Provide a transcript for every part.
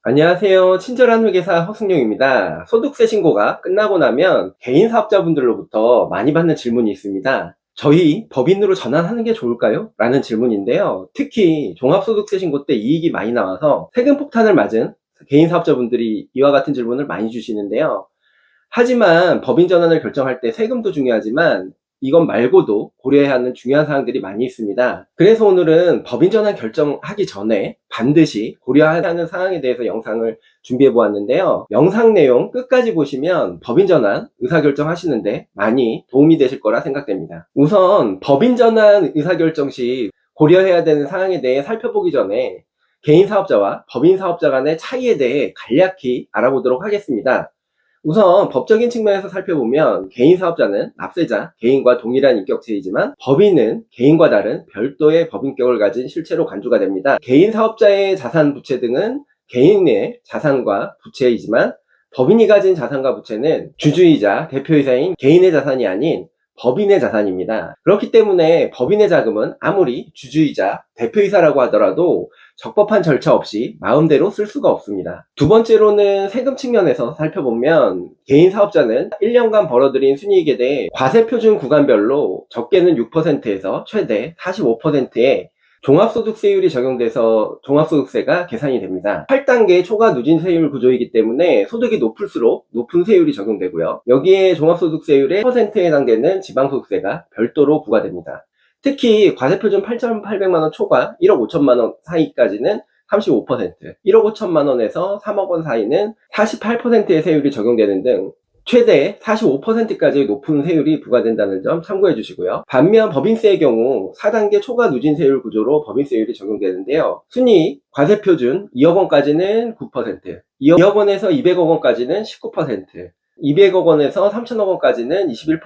안녕하세요. 친절한 회계사 허승용입니다. 소득세 신고가 끝나고 나면 개인 사업자분들로부터 많이 받는 질문이 있습니다. 저희 법인으로 전환하는 게 좋을까요? 라는 질문인데요. 특히 종합소득세 신고 때 이익이 많이 나와서 세금 폭탄을 맞은 개인 사업자분들이 이와 같은 질문을 많이 주시는데요. 하지만 법인 전환을 결정할 때 세금도 중요하지만 이것 말고도 고려해야 하는 중요한 사항들이 많이 있습니다. 그래서 오늘은 법인 전환 결정하기 전에 반드시 고려해야 하는 사항에 대해서 영상을 준비해 보았는데요. 영상 내용 끝까지 보시면 법인 전환 의사결정 하시는데 많이 도움이 되실 거라 생각됩니다. 우선 법인 전환 의사결정 시 고려해야 되는 사항에 대해 살펴보기 전에 개인 사업자와 법인 사업자 간의 차이에 대해 간략히 알아보도록 하겠습니다. 우선 법적인 측면에서 살펴보면 개인 사업자는 납세자, 개인과 동일한 인격체이지만 법인은 개인과 다른 별도의 법인격을 가진 실체로 간주가 됩니다. 개인 사업자의 자산, 부채 등은 개인의 자산과 부채이지만 법인이 가진 자산과 부채는 주주이자 대표이사인 개인의 자산이 아닌 법인의 자산입니다. 그렇기 때문에 법인의 자금은 아무리 주주이자 대표이사라고 하더라도 적법한 절차 없이 마음대로 쓸 수가 없습니다. 두 번째로는 세금 측면에서 살펴보면 개인 사업자는 1년간 벌어들인 순이익에 대해 과세표준 구간별로 적게는 6%에서 최대 45%의 종합소득세율이 적용돼서 종합소득세가 계산이 됩니다. 8단계 초과 누진세율 구조이기 때문에 소득이 높을수록 높은 세율이 적용되고요. 여기에 종합소득세율의 퍼센트에 해당되는 지방소득세가 별도로 부과됩니다. 특히 과세표준 8,800만원 초과 1억 5천만원 사이까지는 35%, 1억 5천만원에서 3억 원 사이는 48%의 세율이 적용되는 등 최대 45%까지 높은 세율이 부과된다는 점 참고해 주시고요. 반면 법인세의 경우 4단계 초과 누진세율 구조로 법인세율이 적용되는데요. 순이익 과세표준 2억 원까지는 9%, 2억 원에서 200억 원까지는 19%, 200억 원에서 3천억 원까지는 21%,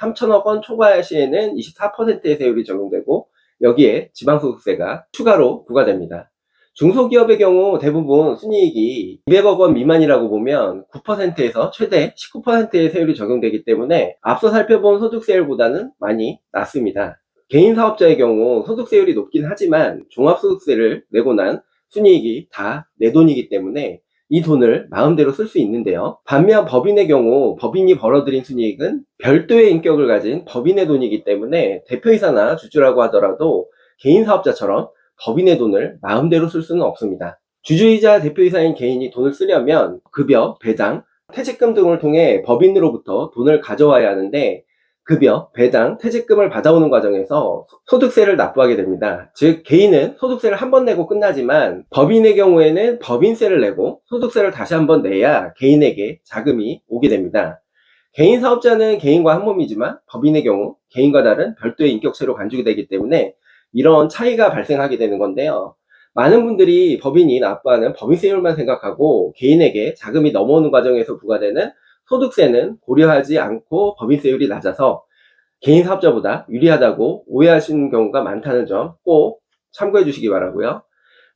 3천억 원 초과 시에는 24%의 세율이 적용되고 여기에 지방소득세가 추가로 부과됩니다. 중소기업의 경우 대부분 순이익이 200억 원 미만이라고 보면 9%에서 최대 19%의 세율이 적용되기 때문에 앞서 살펴본 소득세율보다는 많이 낮습니다. 개인 사업자의 경우 소득세율이 높긴 하지만 종합소득세를 내고 난 순이익이 다 내 돈이기 때문에 이 돈을 마음대로 쓸 수 있는데요. 반면 법인의 경우 법인이 벌어들인 순이익은 별도의 인격을 가진 법인의 돈이기 때문에 대표이사나 주주라고 하더라도 개인 사업자처럼 법인의 돈을 마음대로 쓸 수는 없습니다. 주주이자 대표이사인 개인이 돈을 쓰려면 급여, 배당, 퇴직금 등을 통해 법인으로부터 돈을 가져와야 하는데 급여, 배당, 퇴직금을 받아오는 과정에서 소득세를 납부하게 됩니다. 즉 개인은 소득세를 한 번 내고 끝나지만 법인의 경우에는 법인세를 내고 소득세를 다시 한 번 내야 개인에게 자금이 오게 됩니다. 개인 사업자는 개인과 한 몸이지만 법인의 경우 개인과 다른 별도의 인격체로 간주게 되기 때문에 이런 차이가 발생하게 되는 건데요. 많은 분들이 법인이 납부하는 법인세율만 생각하고 개인에게 자금이 넘어오는 과정에서 부과되는 소득세는 고려하지 않고 법인세율이 낮아서 개인 사업자보다 유리하다고 오해하시는 경우가 많다는 점 꼭 참고해 주시기 바라고요.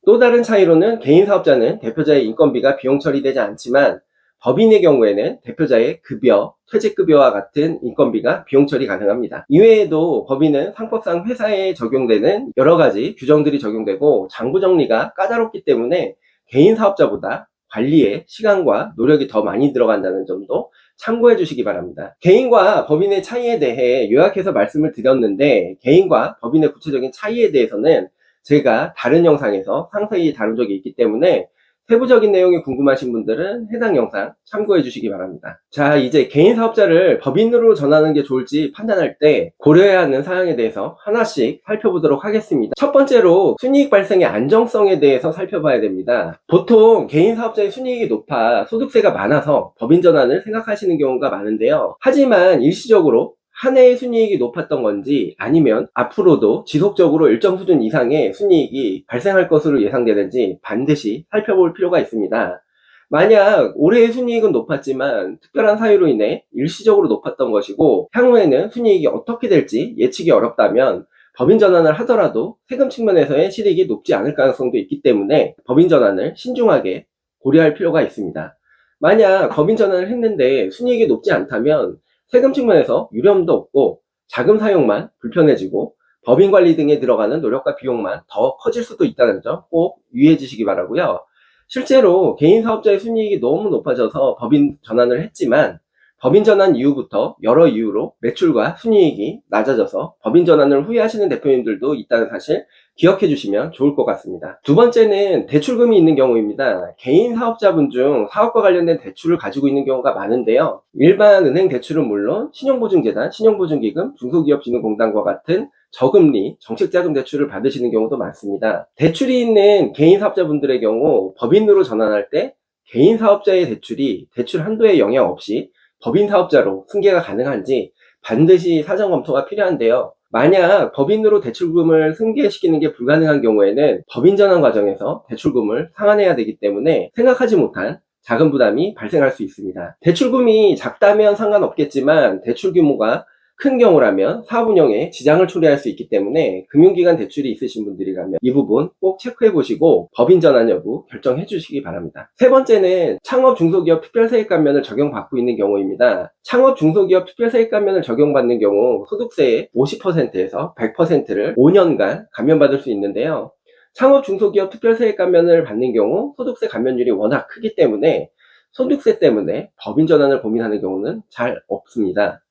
또 다른 차이로는 개인 사업자는 대표자의 인건비가 비용 처리되지 않지만 법인의 경우에는 대표자의 급여, 퇴직급여와 같은 인건비가 비용 처리 가능합니다. 이외에도 법인은 상법상 회사에 적용되는 여러 가지 규정들이 적용되고 장부 정리가 까다롭기 때문에 개인 사업자보다 관리에 시간과 노력이 더 많이 들어간다는 점도 참고해 주시기 바랍니다. 개인과 법인의 차이에 대해 요약해서 말씀을 드렸는데 개인과 법인의 구체적인 차이에 대해서는 제가 다른 영상에서 상세히 다룬 적이 있기 때문에 세부적인 내용이 궁금하신 분들은 해당 영상 참고해 주시기 바랍니다. 자, 이제 개인 사업자를 법인으로 전하는 게 좋을지 판단할 때 고려해야 하는 사항에 대해서 하나씩 살펴보도록 하겠습니다. 첫 번째로 순이익 발생의 안정성에 대해서 살펴봐야 됩니다. 보통 개인 사업자의 순이익이 높아 소득세가 많아서 법인 전환을 생각하시는 경우가 많은데요. 하지만 일시적으로 한 해의 순이익이 높았던 건지 아니면 앞으로도 지속적으로 일정 수준 이상의 순이익이 발생할 것으로 예상되는지 반드시 살펴볼 필요가 있습니다. 만약 올해의 순이익은 높았지만 특별한 사유로 인해 일시적으로 높았던 것이고 향후에는 순이익이 어떻게 될지 예측이 어렵다면 법인 전환을 하더라도 세금 측면에서의 실익이 높지 않을 가능성도 있기 때문에 법인 전환을 신중하게 고려할 필요가 있습니다. 만약 법인 전환을 했는데 순이익이 높지 않다면 세금 측면에서 유리함도 없고 자금 사용만 불편해지고 법인 관리 등에 들어가는 노력과 비용만 더 커질 수도 있다는 점 꼭 유의해 주시기 바라고요. 실제로 개인 사업자의 순이익이 너무 높아져서 법인 전환을 했지만 법인 전환 이후부터 여러 이유로 매출과 순이익이 낮아져서 법인 전환을 후회하시는 대표님들도 있다는 사실 기억해 주시면 좋을 것 같습니다. 두 번째는 대출금이 있는 경우입니다. 개인 사업자분 중 사업과 관련된 대출을 가지고 있는 경우가 많은데요. 일반 은행 대출은 물론 신용보증재단, 신용보증기금, 중소기업진흥공단과 같은 저금리, 정책자금 대출을 받으시는 경우도 많습니다. 대출이 있는 개인 사업자분들의 경우 법인으로 전환할 때 개인 사업자의 대출이 대출 한도에 영향 없이 법인 사업자로 승계가 가능한지 반드시 사전 검토가 필요한데요. 만약 법인으로 대출금을 승계시키는 게 불가능한 경우에는 법인 전환 과정에서 대출금을 상환해야 되기 때문에 생각하지 못한 자금 부담이 발생할 수 있습니다. 대출금이 작다면 상관없겠지만 대출 규모가 큰 경우라면 사업 운영에 지장을 초래할 수 있기 때문에 금융기관 대출이 있으신 분들이라면 이 부분 꼭 체크해 보시고 법인 전환 여부 결정해 주시기 바랍니다. 세 번째는 창업 중소기업 특별세액 감면을 적용받고 있는 경우입니다. 창업 중소기업 특별세액 감면을 적용받는 경우 소득세의 50%에서 100%를 5년간 감면받을 수 있는데요. 창업 중소기업 특별세액 감면을 받는 경우 소득세 감면율이 워낙 크기 때문에 소득세 때문에 법인 전환을 고민하는 경우는 잘 없습니다.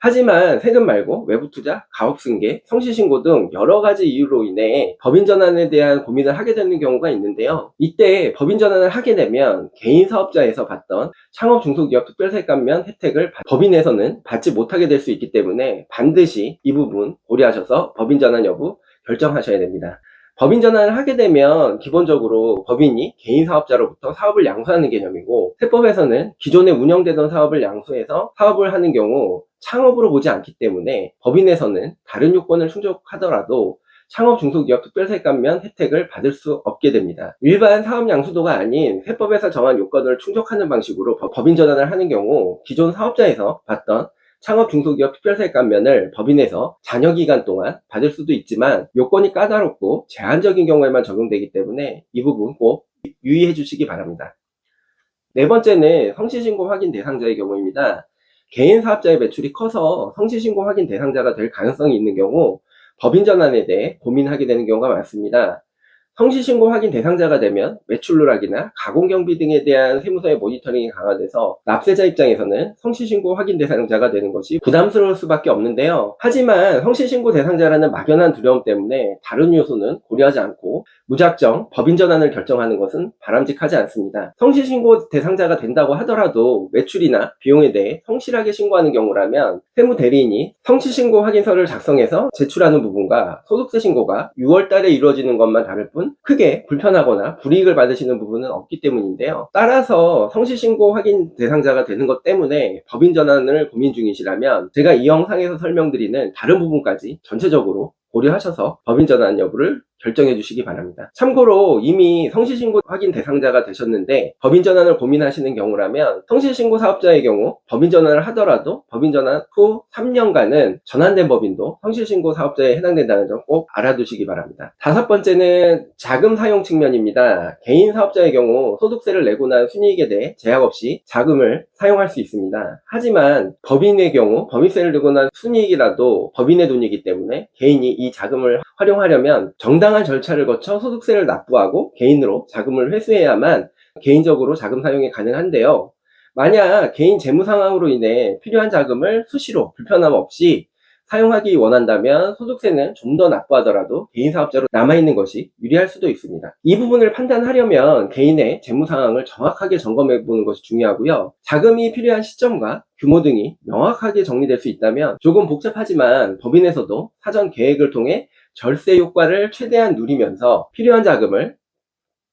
하지만 세금 말고 외부 투자, 가업 승계, 성실신고 등 여러 가지 이유로 인해 법인 전환에 대한 고민을 하게 되는 경우가 있는데요. 이때 법인 전환을 하게 되면 개인 사업자에서 받던 창업 중소기업 특별세액 감면 혜택을 법인에서는 받지 못하게 될 수 있기 때문에 반드시 이 부분 고려하셔서 법인 전환 여부 결정하셔야 됩니다. 법인 전환을 하게 되면 기본적으로 법인이 개인 사업자로부터 사업을 양수하는 개념이고, 세법에서는 기존에 운영되던 사업을 양수해서 사업을 하는 경우 창업으로 보지 않기 때문에 법인에서는 다른 요건을 충족하더라도 창업 중소기업 특별세액 감면 혜택을 받을 수 없게 됩니다. 일반 사업 양수도가 아닌 세법에서 정한 요건을 충족하는 방식으로 법인 전환을 하는 경우 기존 사업자에서 받던 창업 중소기업 특별세액 감면을 법인에서 잔여기간 동안 받을 수도 있지만 요건이 까다롭고 제한적인 경우에만 적용되기 때문에 이 부분 꼭 유의해 주시기 바랍니다. 네 번째는 성실신고 확인 대상자의 경우입니다. 개인 사업자의 매출이 커서 성실신고 확인 대상자가 될 가능성이 있는 경우 법인 전환에 대해 고민하게 되는 경우가 많습니다. 성실신고 확인 대상자가 되면 매출 누락이나 가공경비 등에 대한 세무서의 모니터링이 강화돼서 납세자 입장에서는 성실신고 확인 대상자가 되는 것이 부담스러울 수밖에 없는데요. 하지만 성실신고 대상자라는 막연한 두려움 때문에 다른 요소는 고려하지 않고 무작정 법인 전환을 결정하는 것은 바람직하지 않습니다. 성실신고 대상자가 된다고 하더라도 매출이나 비용에 대해 성실하게 신고하는 경우라면 세무대리인이 성실신고 확인서를 작성해서 제출하는 부분과 소득세 신고가 6월 달에 이루어지는 것만 다를 뿐 크게 불편하거나 불이익을 받으시는 부분은 없기 때문인데요. 따라서 성실신고 확인 대상자가 되는 것 때문에 법인 전환을 고민 중이시라면 제가 이 영상에서 설명드리는 다른 부분까지 전체적으로 고려하셔서 법인 전환 여부를 결정해 주시기 바랍니다. 참고로 이미 성실신고 확인 대상자가 되셨는데 법인 전환을 고민하시는 경우라면 성실신고 사업자의 경우 법인 전환을 하더라도 법인 전환 후 3년간은 전환된 법인도 성실신고 사업자에 해당된다는 점 꼭 알아두시기 바랍니다. 다섯 번째는 자금 사용 측면입니다. 개인 사업자의 경우 소득세를 내고 난 순이익에 대해 제약 없이 자금을 사용할 수 있습니다. 하지만 법인의 경우 법인세를 내고 난 순이익이라도 법인의 돈이기 때문에 개인이 이 자금을 활용하려면 정당한 절차를 거쳐 소득세를 납부하고 개인으로 자금을 회수해야만 개인적으로 자금 사용이 가능한데요. 만약 개인 재무 상황으로 인해 필요한 자금을 수시로 불편함 없이 사용하기 원한다면 소득세는 좀 더 납부하더라도 개인 사업자로 남아있는 것이 유리할 수도 있습니다. 이 부분을 판단하려면 개인의 재무 상황을 정확하게 점검해 보는 것이 중요하고요. 자금이 필요한 시점과 규모 등이 명확하게 정리될 수 있다면 조금 복잡하지만 법인에서도 사전 계획을 통해 절세 효과를 최대한 누리면서 필요한 자금을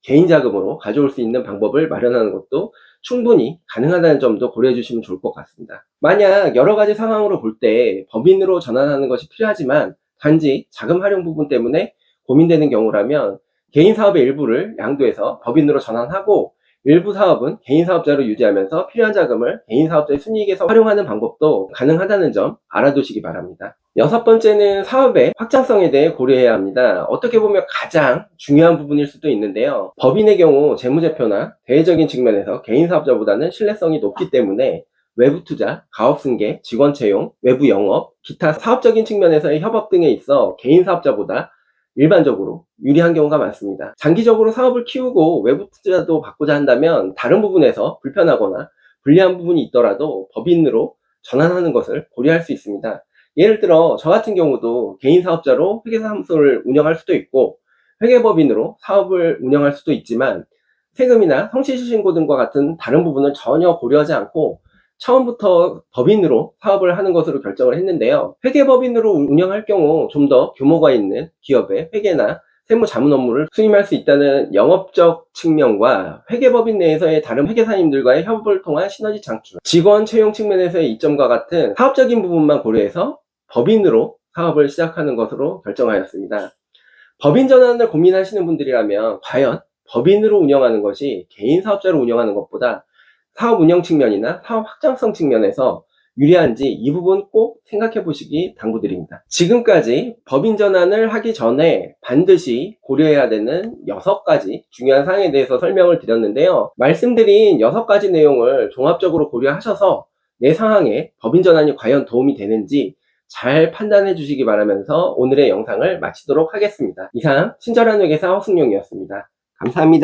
개인 자금으로 가져올 수 있는 방법을 마련하는 것도 충분히 가능하다는 점도 고려해 주시면 좋을 것 같습니다. 만약 여러 가지 상황으로 볼 때 법인으로 전환하는 것이 필요하지만 단지 자금 활용 부분 때문에 고민되는 경우라면 개인 사업의 일부를 양도해서 법인으로 전환하고 일부 사업은 개인 사업자로 유지하면서 필요한 자금을 개인 사업자의 순이익에서 활용하는 방법도 가능하다는 점 알아두시기 바랍니다. 여섯 번째는 사업의 확장성에 대해 고려해야 합니다. 어떻게 보면 가장 중요한 부분일 수도 있는데요. 법인의 경우 재무제표나 대외적인 측면에서 개인 사업자보다는 신뢰성이 높기 때문에 외부 투자, 가업 승계, 직원 채용, 외부 영업, 기타 사업적인 측면에서의 협업 등에 있어 개인 사업자보다 일반적으로 유리한 경우가 많습니다. 장기적으로 사업을 키우고 외부 투자도 받고자 한다면 다른 부분에서 불편하거나 불리한 부분이 있더라도 법인으로 전환하는 것을 고려할 수 있습니다. 예를 들어 저 같은 경우도 개인 사업자로 회계사무소를 운영할 수도 있고 회계법인으로 사업을 운영할 수도 있지만 세금이나 성실신고 등과 같은 다른 부분은 전혀 고려하지 않고 처음부터 법인으로 사업을 하는 것으로 결정을 했는데요. 회계법인으로 운영할 경우 좀 더 규모가 있는 기업의 회계나 세무 자문 업무를 수임할 수 있다는 영업적 측면과 회계법인 내에서의 다른 회계사님들과의 협업을 통한 시너지 창출, 직원 채용 측면에서의 이점과 같은 사업적인 부분만 고려해서 법인으로 사업을 시작하는 것으로 결정하였습니다. 법인 전환을 고민하시는 분들이라면 과연 법인으로 운영하는 것이 개인 사업자로 운영하는 것보다 사업 운영 측면이나 사업 확장성 측면에서 유리한지 이 부분 꼭 생각해 보시기 당부드립니다. 지금까지 법인 전환을 하기 전에 반드시 고려해야 되는 6가지 중요한 사항에 대해서 설명을 드렸는데요. 말씀드린 6가지 내용을 종합적으로 고려하셔서 내 상황에 법인 전환이 과연 도움이 되는지 잘 판단해 주시기 바라면서 오늘의 영상을 마치도록 하겠습니다. 이상 친절한 회계사 허승용이었습니다. 감사합니다.